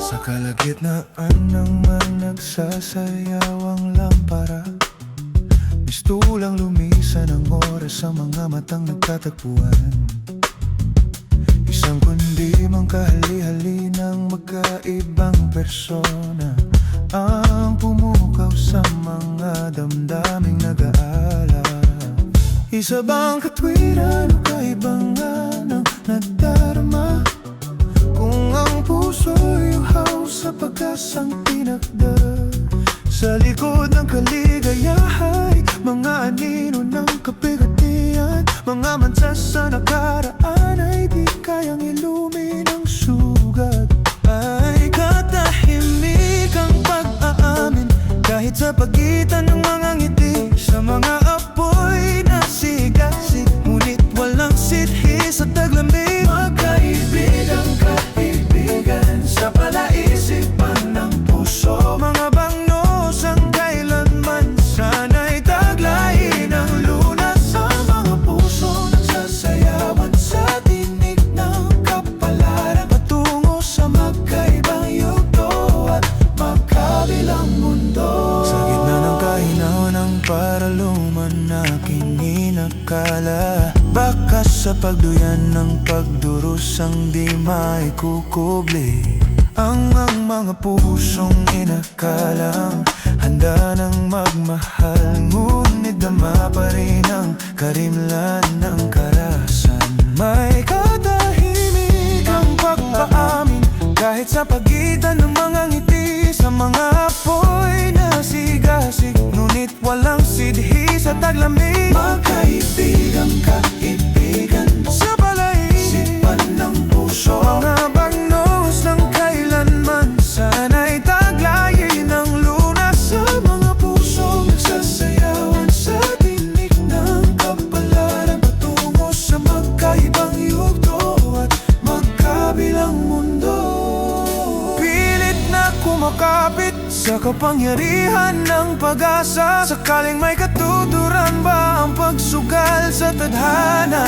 Sa kalagitnaan ng mga nagsasayaw ang lampara, mistulang lumisan ang oras sa mga matang nagtatagpuan. Isang kundi mang kahali-hali ng magkaibang persona ang pumukaw sa mga damdaming nag-aalala. Isa bang katwiran o kaibangan ang nadarama? Kung ang puso'y uhaw sa pag-asang tinakda, sa likod ng kaligayahay, mga anino ng kabigatian, mga mansa sa nakaraan ay di kayang ilumin ang sugat. Ay katahimik ang pag-aamin, kahit sa pagitan ng mga ngiti, sa mga apoy na sigasig, ngunit walang sithi sa taglamig. Magkaibigang kaibigan sa palaisipan ng puso, mga bangnos ang kailanman sana'y taglayin ang lunas sa mga puso nagsasayawan sa tinig ng kapalaran, patungo sa magkaibang yugto at magkabilang mundo. Sa gitna ng kahinaw ng paraluman na kininakala, bakas sa pagduyan ng pagduros ang di maikukubli. Ang mga pusong inakalang handa ng magmahal, ngunit dama pa rin ang karimlan ng karahasan. May katahimik ang pagpaamin, kahit sa pagitan ng mga ngiti, sa mga apoy na sigasig, ngunit walang sidhi sa taglamig. Magkaibigang kaibigan sa palaisipan ng puso, mga bagnos ng kailanman sana'y taglayin ang lunas sa mga puso nagsasayawan sa tinig ng kapalaran, patungo sa magkaibang yugto at magkabilang mundo. Pilit na kumakapit sa kapangyarihan ng pag-asa, sakaling may katuturan ba ang pagsugal sa tadhana?